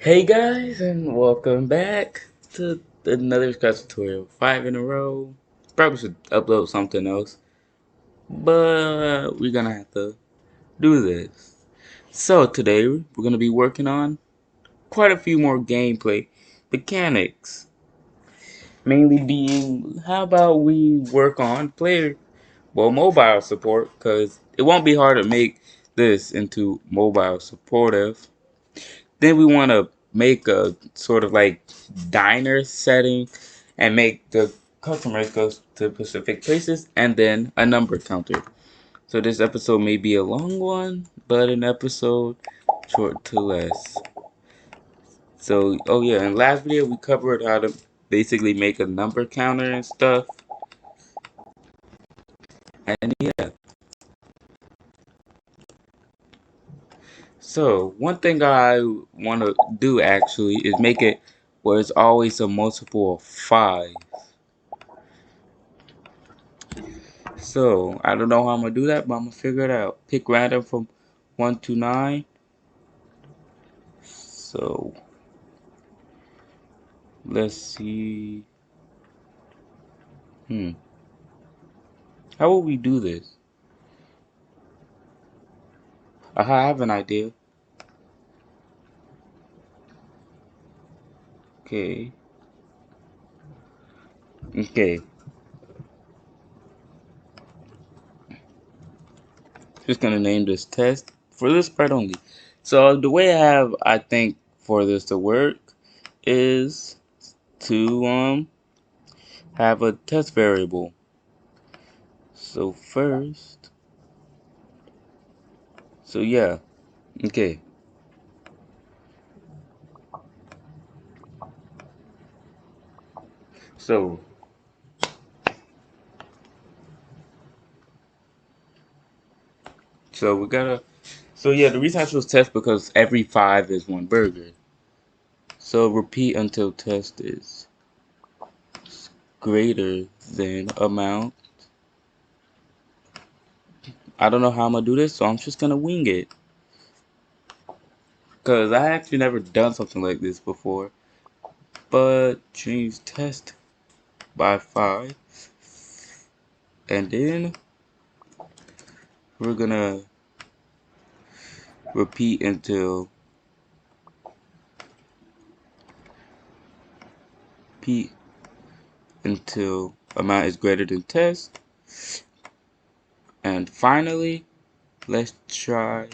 Hey guys, and welcome back to another Scratch tutorial. 5 in a row. Probably should upload something else, but we're gonna have to do this. So today we're gonna be working on quite a few more gameplay mechanics. Mainly being, how about we work on mobile support, because it won't be hard to make this into mobile supportive. Then we want to make a sort of like diner setting and make the customers go to specific places, and then a number counter. So this episode may be a long one, but an episode short to less. So, oh yeah, in last video we covered how to basically make a number counter and stuff. And yeah, so one thing I want to do actually is make it where it's always a multiple of 5. So, I don't know how I'm going to do that, but I'm going to figure it out. Pick random from 1 to 9. So, let's see. How will we do this? I have an idea. Okay. Okay. Just going to name this test for this part only. So, the way I think, for this to work is to have a test variable. So, first. So, yeah. Okay. So, we gotta. So yeah, the reason I chose test because every 5 is 1 burger. So repeat until test is greater than amount. I don't know how I'm gonna do this, so I'm just gonna wing it. Cause I actually never done something like this before. But change test by 5. And then we're gonna repeat until repeat until amount is greater than test. And finally, let's try.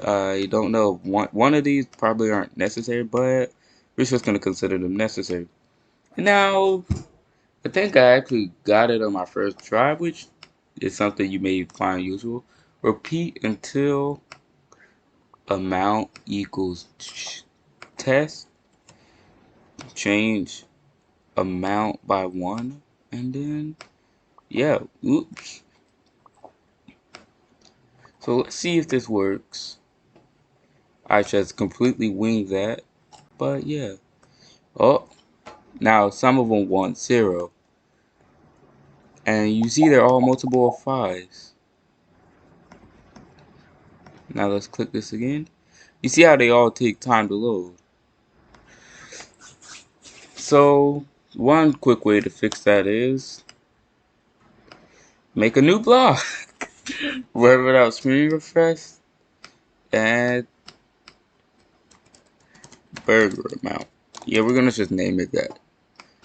I don't know. One of these probably aren't necessary, but we're just gonna consider them necessary. Now, I think I actually got it on my first try, which is something you may find useful. Repeat until amount equals test. Change amount by 1, and then yeah. Oops. So let's see if this works. I just completely winged that, but yeah. Oh. Now, some of them want 0. And you see they're all multiple of 5s. Now let's click this again. You see how they all take time to load. So, one quick way to fix that is make a new block. Run without screen refresh. And burger amount. Yeah, we're going to just name it that.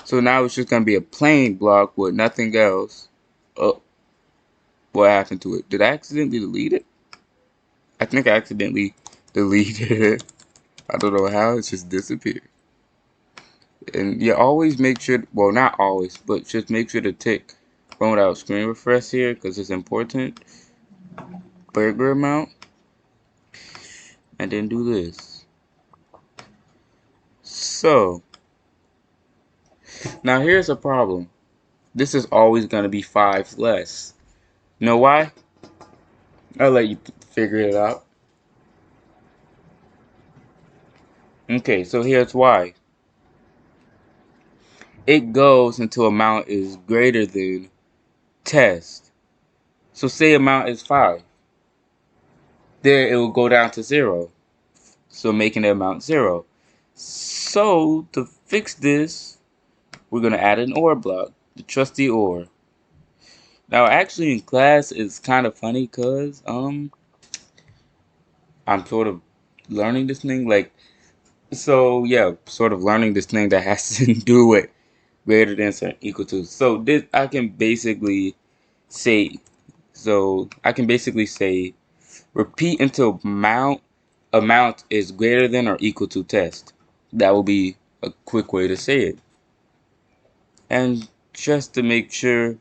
So now it's just going to be a plain block with nothing else. Oh, what happened to it? Did I accidentally delete it? I think I accidentally deleted it. I don't know how, it just disappeared. And yeah, always make sure, well, not always, but just make sure to tick run without screen refresh here because it's important. Burger amount. And then do this. So, now here's a problem. This is always going to be 5 less. You know why? I'll let you figure it out. Okay, so here's why. It goes until amount is greater than test. So say amount is 5. Then it will go down to 0. so making the amount 0. So to fix this, we're gonna add an OR block, the trusty OR. Now actually in class it's kind of funny cause I'm sort of learning this thing sort of learning this thing that has to do with greater than or equal to. So this I can basically say repeat until amount is greater than or equal to test. That will be a quick way to say it. And just to make sure,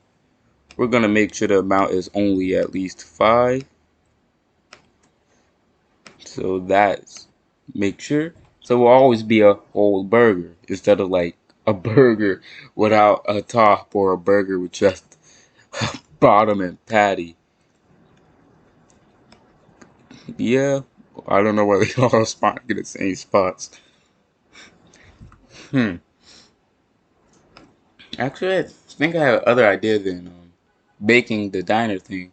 we're gonna make sure the amount is only at least 5. So that's make sure. So it will always be a whole burger instead of like a burger without a top or a burger with just bottom and patty. Yeah, I don't know whether y'all are spotting in the same spots. Hmm. Actually, I think I have other idea than baking the diner thing.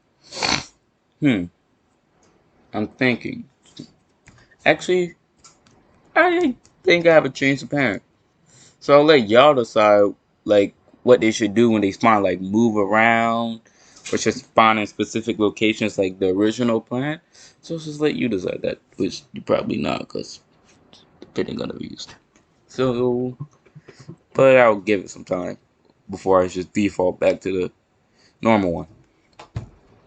Hmm. I'm thinking. Actually, I think I have a change of plan. So I'll let y'all decide like what they should do when they spawn, like move around or just spawn in specific locations like the original plan. So I'll just let you decide that, which you probably not, because the ain't gonna be used. So, but I'll give it some time before I just default back to the normal one.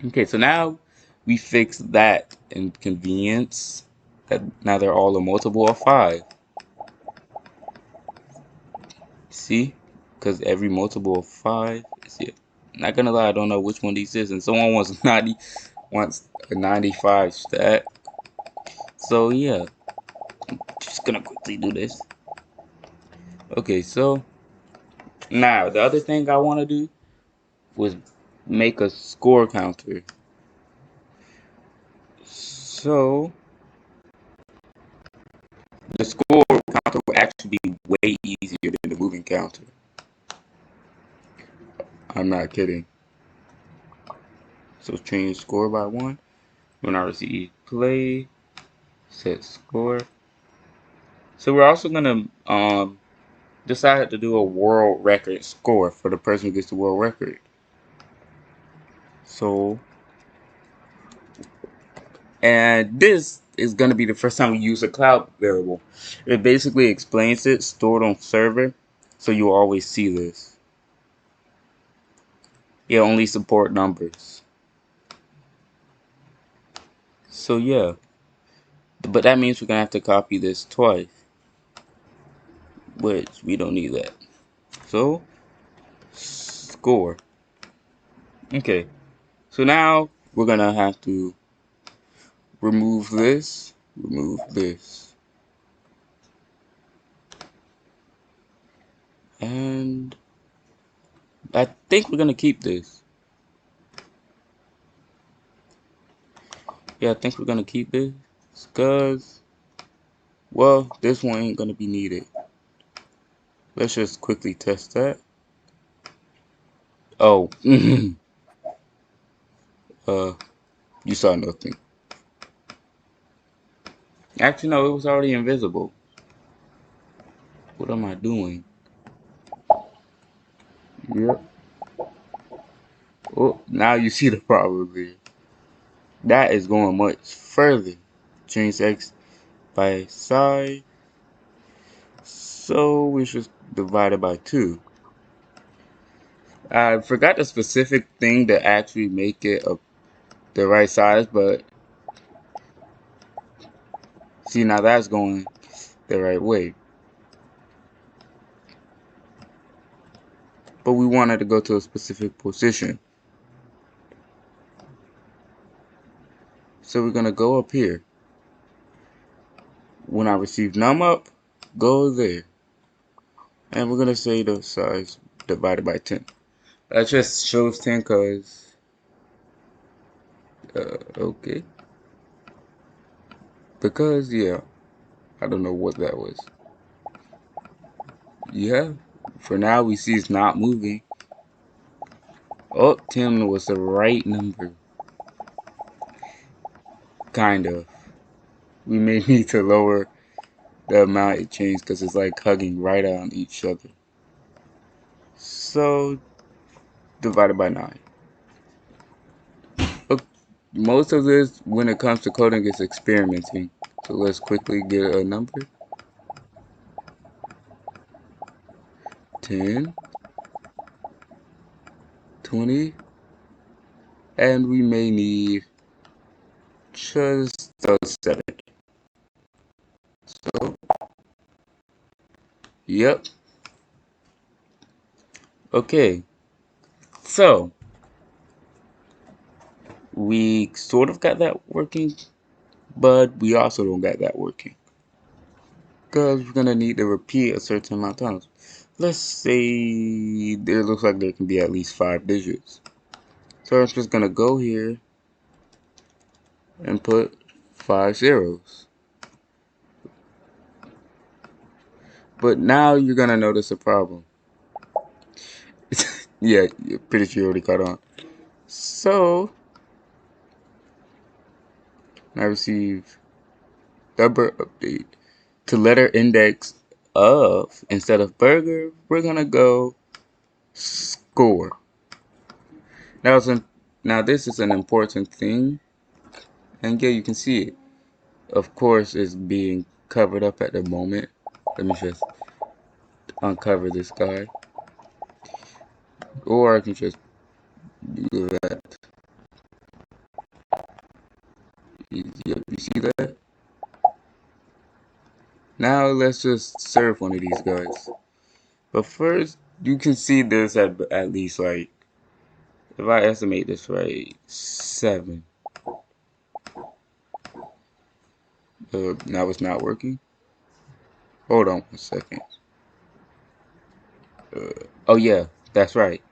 Okay, so now we fix that inconvenience. That now they're all a multiple of 5. See? Because every multiple of 5 is here. Not gonna lie, I don't know which one of these is. And someone wants a 95 stat. So yeah, just gonna quickly do this. Okay, so now the other thing I want to do was make a score counter. So the score counter will actually be way easier than the moving counter. I'm not kidding. So change score by 1. When I receive play, set score. So we're also gonna decide to do a world record score for the person who gets the world record. So, and this is gonna be the first time we use a cloud variable. It basically explains it, stored on server, so you'll always see this. It only support numbers. So yeah, but that means we're gonna have to copy this twice, which we don't need that. So score. Okay, so now we're gonna have to remove this, and I think we're gonna keep this. Yeah, I think we're gonna keep this, cause well, this one ain't gonna be needed. Let's just quickly test that. Oh, you saw nothing. Actually, no, it was already invisible. What am I doing? Yep. Oh, now you see the problem there. That is going much further. Change X by side. So we should divide it by 2. I forgot the specific thing to actually make it the right size, but see, now that's going the right way. But we wanted to go to a specific position. So we're going to go up here. When I receive num up, go there. And we're going to say the size divided by 10. That just shows 10 because, okay. Because, yeah, I don't know what that was. Yeah, for now we see it's not moving. Oh, 10 was the right number. Kind of. we may need to lower the amount it changed because it's like hugging right on each other. So divided by 9. Okay, most of this, when it comes to coding, is experimenting. So let's quickly get a number. 10, 20, and we may need just a 7. So, yep. Okay, so we sort of got that working, but we also don't got that working. Because we're going to need to repeat a certain amount of times. Let's say there looks like there can be at least 5 digits. So I'm just going to go here and put 5 zeros. But now you're going to notice a problem. Yeah, you're pretty sure you already caught on. So, I receive number update. To letter index of, instead of burger, we're going to go score. Now this is an important thing. And yeah, you can see it. Of course, it's being covered up at the moment. Let me just uncover this guy. Or I can just do that. Yep, you see that? Now let's just serve one of these guys. But first, you can see this at least like, if I estimate this right, 7. Now it's not working. Hold on 1 second. Oh yeah, that's right.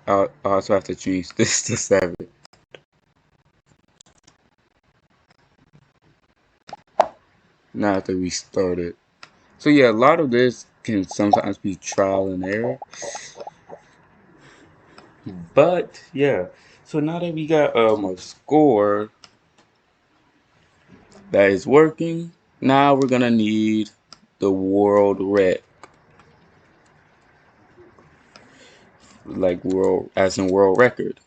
I also have to change this to 7. Now I have to restart it. So yeah, a lot of this can sometimes be trial and error. But yeah, so now that we got a score that is working, now we're gonna need the world rec, like world as in world record.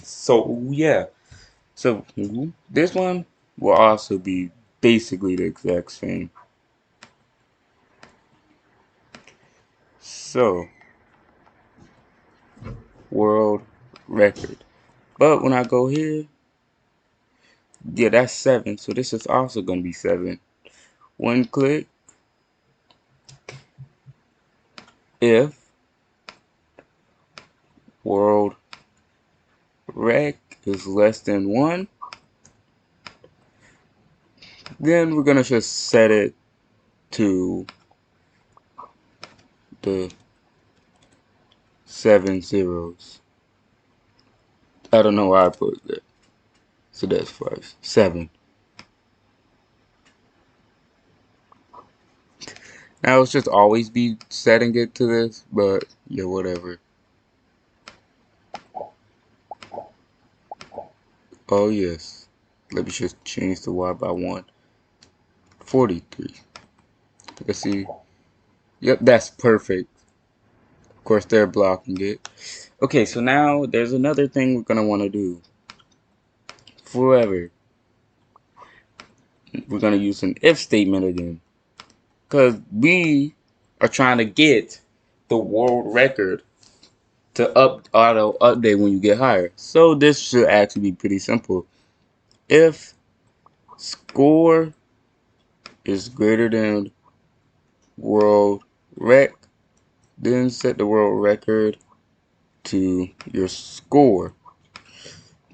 So yeah, so this one will also be basically the exact same. So world record. But when I go here, yeah, that's 7. So this is also gonna be 7. One click if world rec is less than 1, then we're gonna just set it to the 7 zeros. I don't know why I put that. So that's 5, 7. Now it's just always be setting it to this, but yeah, whatever. Oh yes. Let me just change the Y by 1. 43. Let's see. Yep, that's perfect. Of course, they're blocking it. Okay, so now there's another thing we're gonna want to do. Forever, we're gonna use an if statement again, because we are trying to get the world record to auto update when you get higher. So this should actually be pretty simple. If score is greater than world rec, then set the world record to your score.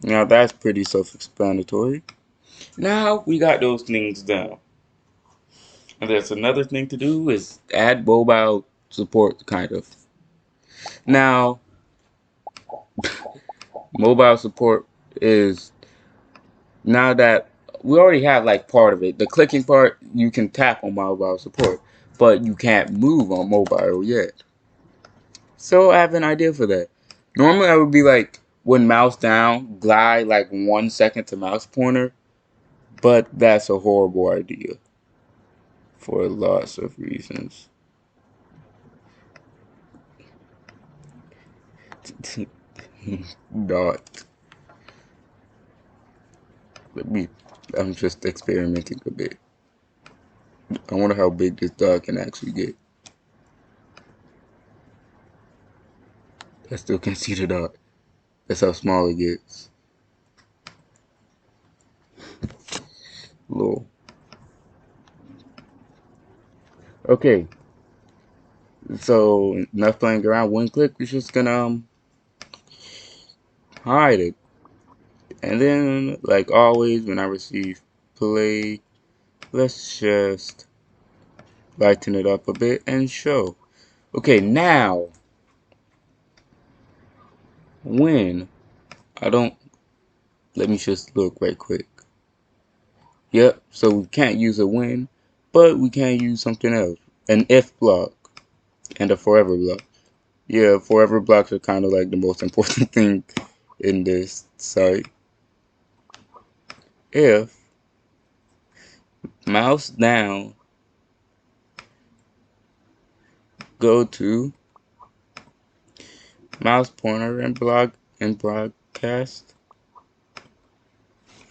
Now that's pretty self-explanatory. Now we got those things down. And there's another thing to do is add mobile support, kind of. Now, mobile support is, now that we already have like part of it. The clicking part, you can tap on mobile support, but you can't move on mobile yet. So I have an idea for that. Normally I would be like, when mouse down, glide like 1 second to mouse pointer, but that's a horrible idea for lots of reasons. Dot. I'm just experimenting a bit. I wonder how big this dot can actually get. I still can't see the dot. That's how small it gets. Lol. Okay. So enough playing around. One click, we're just gonna hide it. And then, like always, when I receive play, let's just lighten it up a bit and show. Okay, now when I don't, let me just look right quick. Yep, so we can't use a when, but we can use something else. An if block and a forever block. Yeah, forever blocks are kind of like the most important thing in this site. If mouse down, go to mouse pointer and block and broadcast,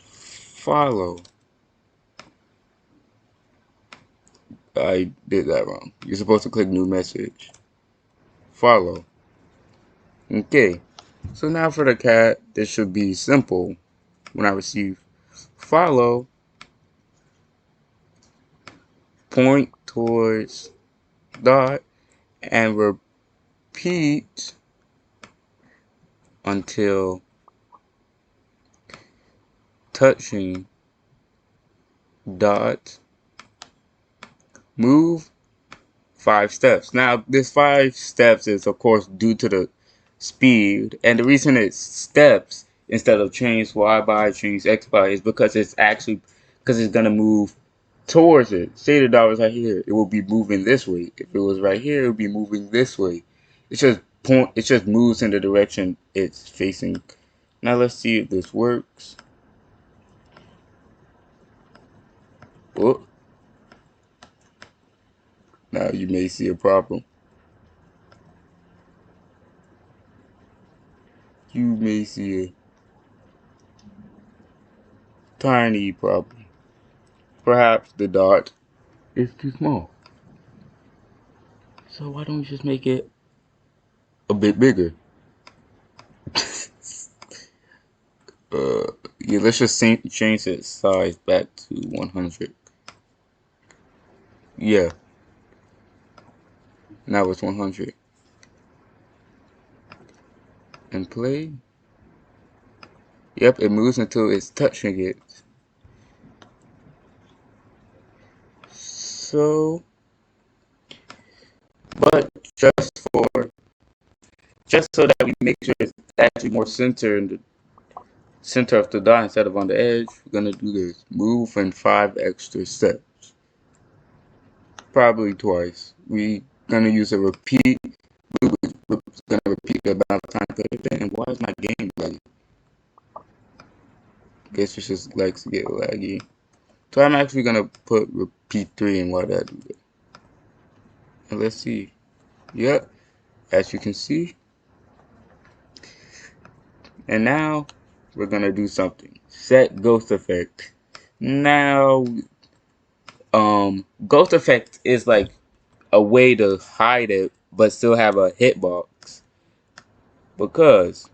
follow. I did that wrong. You're supposed to click new message. Follow. Okay. So now for the cat, this should be simple. When I receive follow, point towards dot and repeat until touching dot. Move 5 steps. Now this 5 steps is of course due to the speed, and the reason it's steps instead of change y by change x by is because it's gonna move towards it. Say the dot was right here, it will be moving this way. If it was right here, it would be moving this way. It just moves in the direction it's facing. Now let's see if this works. Oh, now you may see a problem. You may see a tiny problem. Perhaps the dot is too small. So why don't we just make it a bit bigger? Yeah, let's just change its size back to 100. Yeah, now it's 100. And play. Yep, it moves until it's touching it. So, but just so that we make sure it's actually more center in the center of the dot instead of on the edge, we're gonna do this. Move in 5 extra steps. Probably twice. We gonna use a repeat. We're gonna repeat the amount of time. And why is my game laggy? Guess it just likes to get laggy. So I'm actually gonna put repeat 3 and why that do it. And let's see. Yep, as you can see. And now we're gonna do something. Set ghost effect. Now, ghost effect is like a way to hide it but still have a hitbox. Because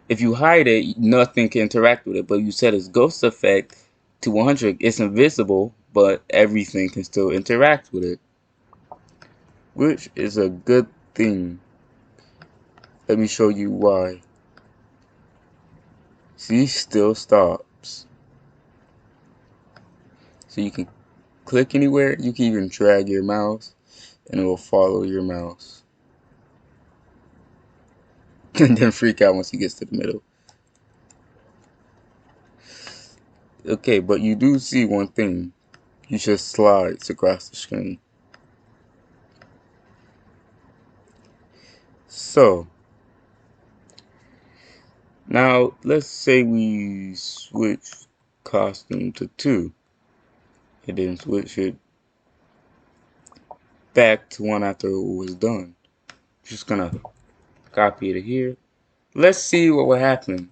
if you hide it, nothing can interact with it. But you set its ghost effect to 100, it's invisible, but everything can still interact with it, which is a good thing. Let me show you why. See, still stops. So you can click anywhere. You can even drag your mouse and it will follow your mouse. And then freak out once he gets to the middle. Okay, but you do see one thing. He just slides across the screen. So, Now, let's say we switch costume to 2 and then switch it back to 1 after it was done. Just gonna copy it here. Let's see what will happen.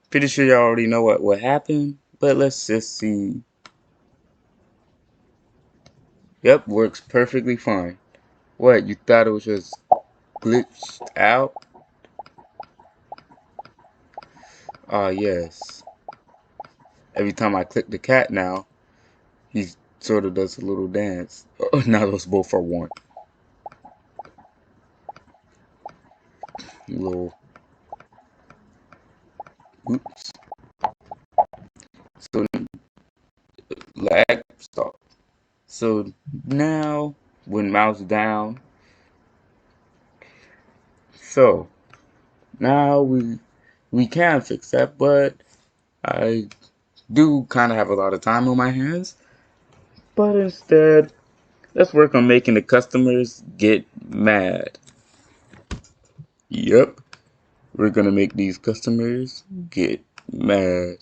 Pretty sure y'all already know what will happen, but let's just see. Yep, works perfectly fine. What, you thought it was just glitched out? Ah, yes. Every time I click the cat now, he sort of does a little dance. Oh, now those both are 1. Little, oops. So, lag, stop. So now, when mouse down, so now we can fix that, but I do kind of have a lot of time on my hands. But instead, let's work on making the customers get mad. Yep, we're gonna make these customers get mad.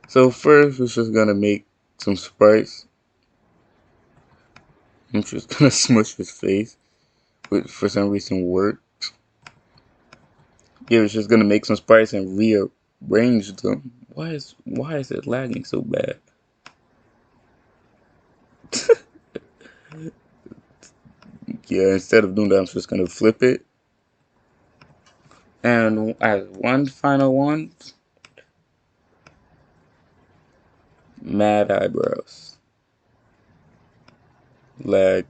So first, we're just gonna make some sprites. I'm just gonna smush his face, which for some reason worked. Yeah, we're just gonna make some sprites and rearrange them. Why is it lagging so bad? Yeah, instead of doing that, I'm just gonna flip it. And as one final one, mad eyebrows. Lag.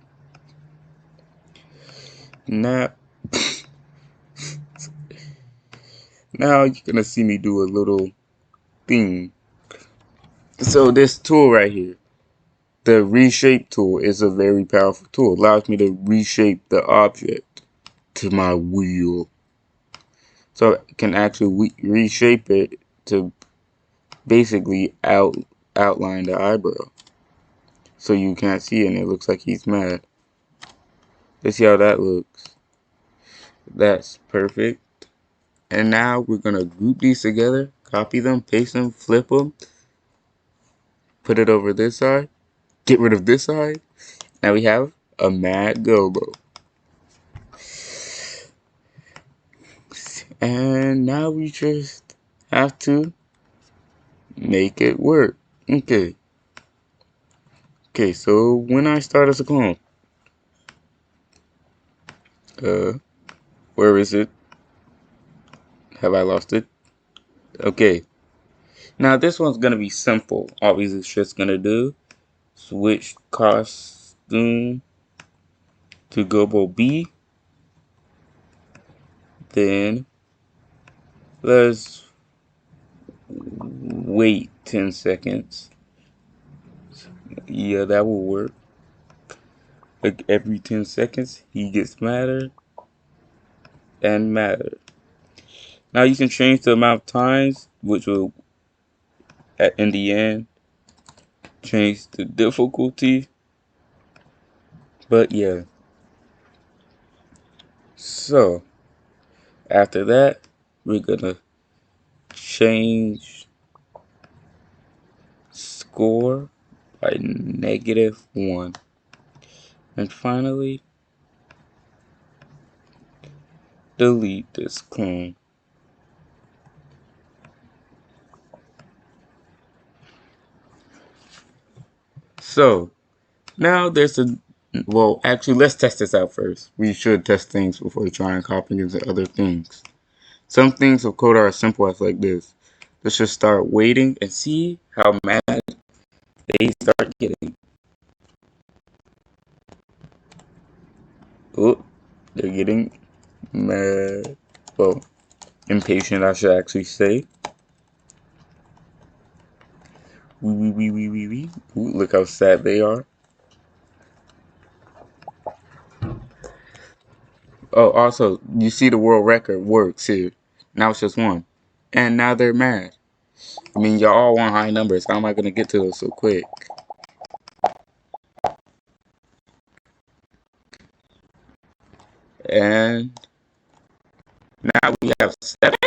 Now, now you're gonna see me do a little thing. So this tool right here, the reshape tool, is a very powerful tool. It allows me to reshape the object to my will. So I can actually reshape it to basically outline the eyebrow. So you can't see it and it looks like he's mad. Let's see how that looks. That's perfect. And now we're gonna group these together, copy them, paste them, flip them, put it over this side, get rid of this side. Now we have a mad Gobo. And now we just have to make it work. Okay. Okay, so when I start as a clone, uh, where is it? Have I lost it? Okay. Now this one's gonna be simple. All it's just gonna do, switch costume to Gobo B. Then let's wait 10 seconds. Yeah, that will work. Like every 10 seconds, he gets madder and madder. Now you can change the amount of times, which will, in the end, change the difficulty. But yeah. So, after that, we're gonna change score by -1. And finally, delete this clone. So, now there's a, well, actually, let's test this out first. We should test things before trying copying into other things. Some things of code are as simple as like this. Let's just start waiting and see how mad they start getting. Oh, they're getting mad. Well, impatient, I should actually say. Wee. Ooh, look how sad they are. Oh, also, you see the world record works here. Now it's just 1. And now they're mad. I mean, y'all all want high numbers. How am I going to get to those so quick? And now we have 7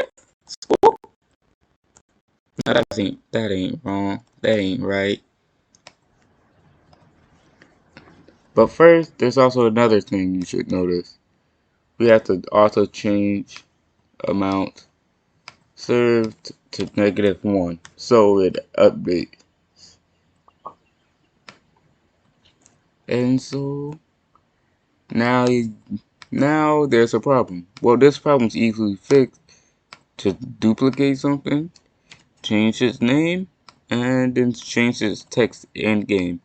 Now that ain't wrong. That ain't right. But first, there's also another thing you should notice. We have to also change amount served to -1 so it updates. And so now now there's a problem. Well, this problem's easily fixed. To duplicate something, change its name, and then change its text in game,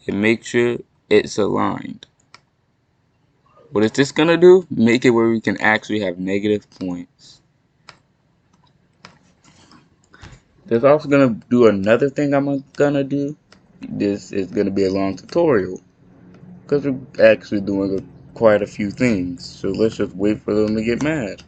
and make sure it's aligned. What is this gonna do? Make it where we can actually have negative points. There's also gonna do another thing I'm gonna do. This is gonna be a long tutorial because we're actually doing quite a few things. So let's just wait for them to get mad.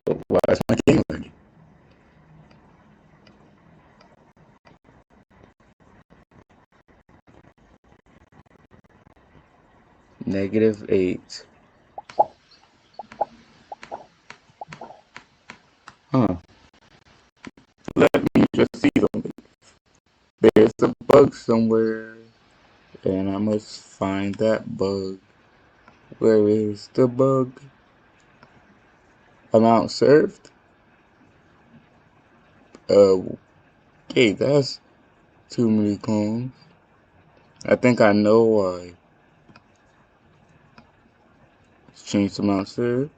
Oh, why is my game lagging? -8. Huh. Let me just see something. There's a bug somewhere, and I must find that bug. Where is the bug? Amount served? Okay, that's too many clones. I think I know why. Let's change the amount served.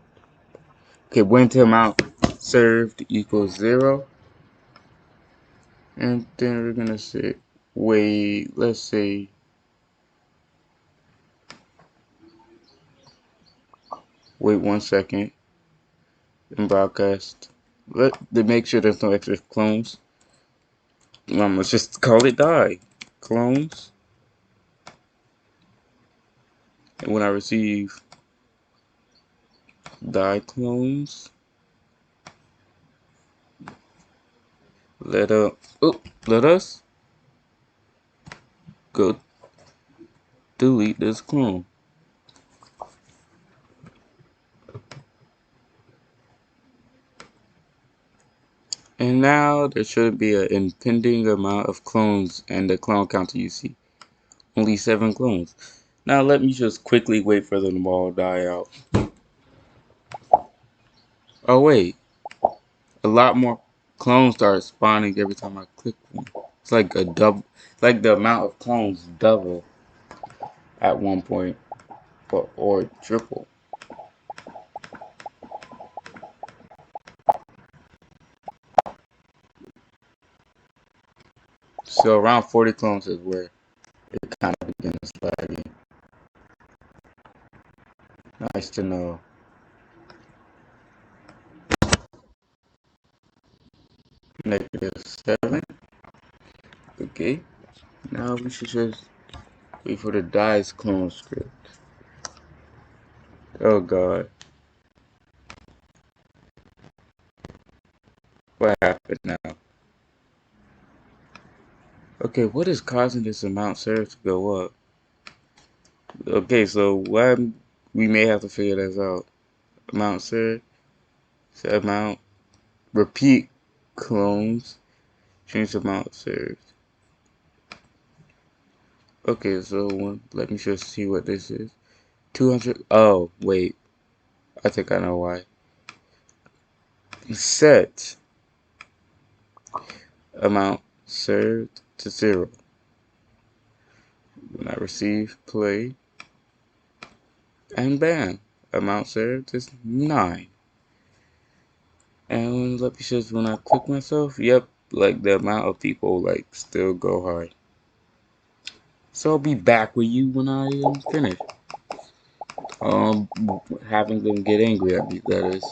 Okay, when the amount served equals 0. And then we're gonna say, wait, let's say, wait 1 second and broadcast. To make sure there's no extra clones, I'm gonna just call it die. Clones. And when I receive die clones, let us go delete this clone. And now there should be an impending amount of clones and the clone counter you see. Only 7 clones. Now let me just quickly wait for them to all die out. Oh wait, a lot more clones start spawning every time I click one. It's like a double, like the amount of clones double at one point, or triple. So around 40 clones is where it kind of begins lagging. Nice to know. -7. Okay. Now we should just wait for the dice clone script. Oh god. What happened now? Okay, what is causing this amount served to go up? Okay, so we may have to figure this out. Amount served, set amount, repeat clones, change the amount served. Okay, so let me just see what this is. 200. Oh, wait. I think I know why. Set amount served to 0. When I receive, play, and bam. Amount served is 9. And let me just, when I click myself, yep, like the amount of people like still go high. So I'll be back with you when I am finished. Um, Having them get angry at me, that is.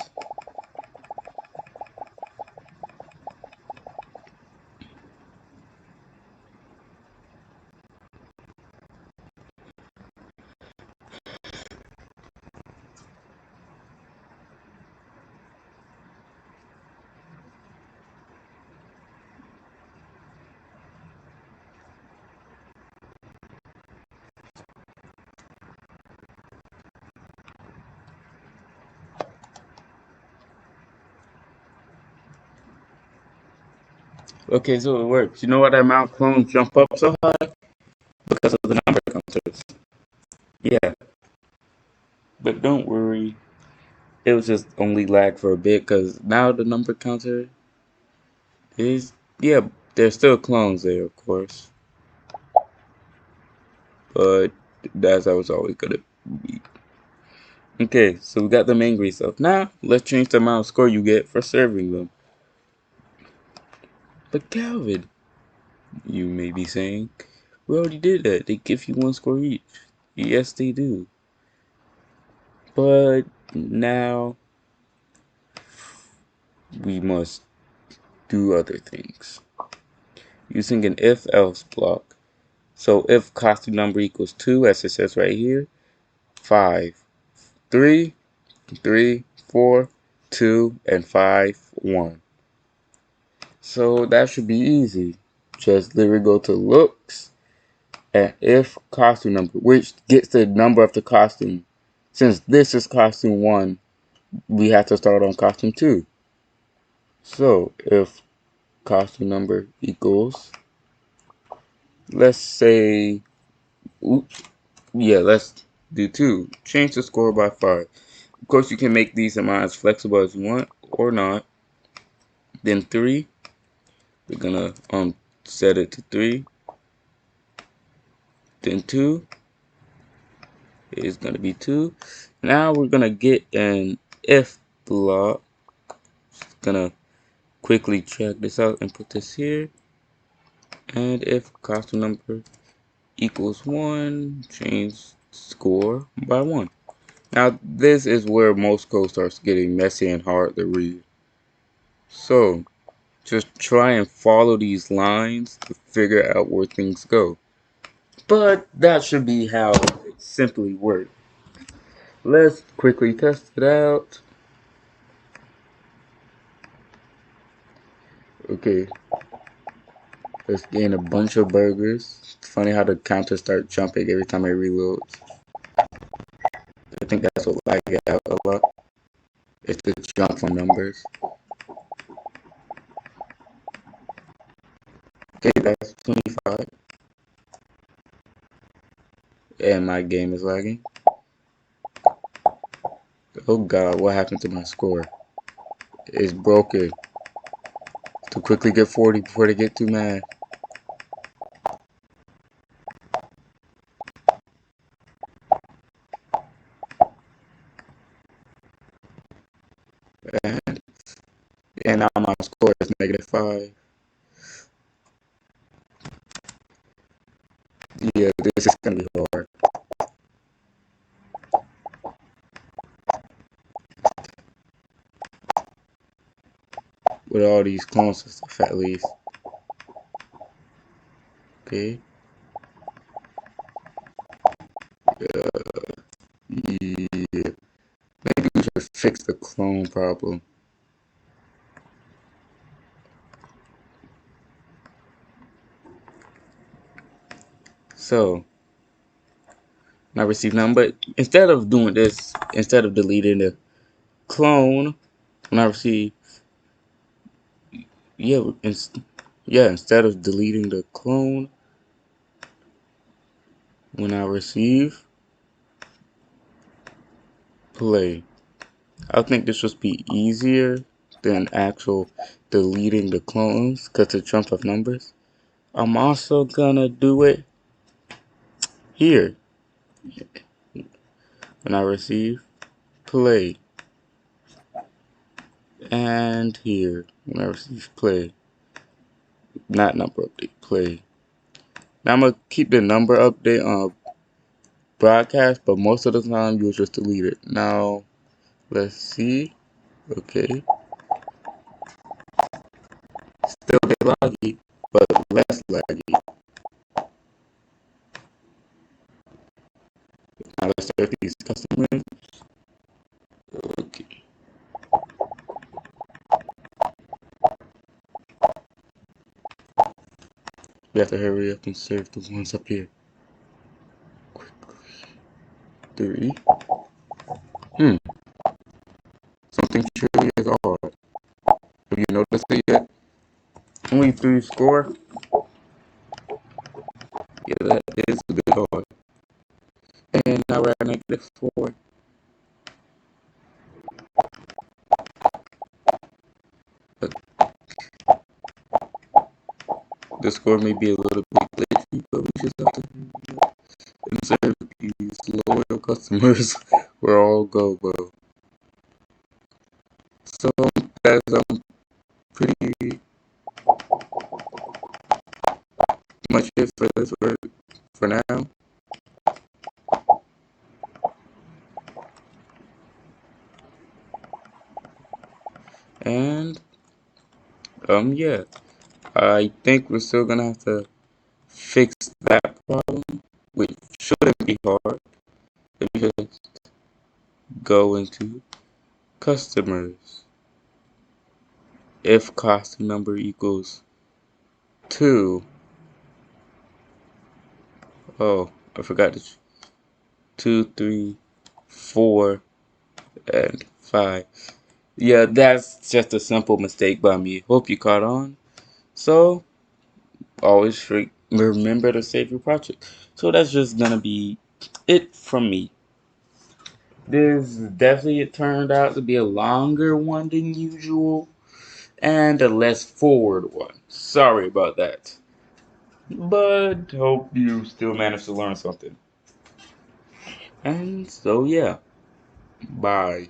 Okay, so it works. You know why that amount clones jump up so high? Because of the number counters. Yeah, but don't worry. It was just only lag for a bit because now the number counter is, yeah, there's still clones there, of course. But that's how it's always gonna be. Okay, so we got them angry stuff. Now, let's change the amount of score you get for serving them. But Calvin, you may be saying, we already did that. They give you 1 score each. Yes, they do. But now we must do other things using an if-else block. So if costume number equals 2, as it says right here, 5, 3, 3, 4, 2, and 5, 1. So that should be easy. Just literally go to looks and if costume number, which gets the number of the costume. Since this is costume 1, we have to start on costume 2. So if costume number equals, let's say, oops, yeah, let's do 2. Change the score by 5. Of course, you can make these amounts as flexible as you want or not. Then 3, we're gonna set it to 3. Then 2 is gonna be 2. Now we're gonna get an if block. Just gonna quickly check this out and put this here. And if costume number equals 1, change score by 1. Now this is where most code starts getting messy and hard to read. So just try and follow these lines to figure out where things go. But that should be how it simply works. Let's quickly test it out. Okay, let's gain a bunch of burgers. It's funny how the counter starts jumping every time it reloads. I think that's what I get out a lot. It's the jump from numbers. Okay, that's 25. And my game is lagging. Oh god, what happened to my score? It's broken. To quickly get 40 before they get too mad. And, and now my score is -5. Yeah, this is gonna be hard. With all these clones and stuff at least. Okay. Yeah. Maybe we should fix the clone problem. So, now receive none, but instead of doing this, instead of deleting the clone, when I receive, yeah, instead of deleting the clone, when I receive, play. I think this would be easier than actual deleting the clones because it's jump of numbers. I'm also gonna do it here when I receive, play, and here when I receive, play. Not number update, play. Now I'm gonna keep the number update on broadcast, but most of the time you'll just delete it. Now let's see. Okay, still get laggy, but less laggy. Now let's start these customers. Okay, we have to hurry up and serve the ones up here. Quickly. 3. Something truly is odd. Have you noticed it yet? Only 3 score. Yeah, that is a bit hard. And now we're at -4. But the score may be a little bit glitchy, but we just have to serve these loyal customers where all go well. So guys, I'm pretty much it for this work for now. And yeah, I think we're still gonna have to fix that problem, which shouldn't be hard. Let me just go into customers. If cost number equals 2. Oh, I forgot to 2, 3, 4, and 5. Yeah, that's just a simple mistake by me. Hope you caught on. So, always remember to save your project. So that's just gonna be it from me. This definitely turned out to be a longer one than usual and a less forward one. Sorry about that. But hope you still managed to learn something. And so yeah, bye.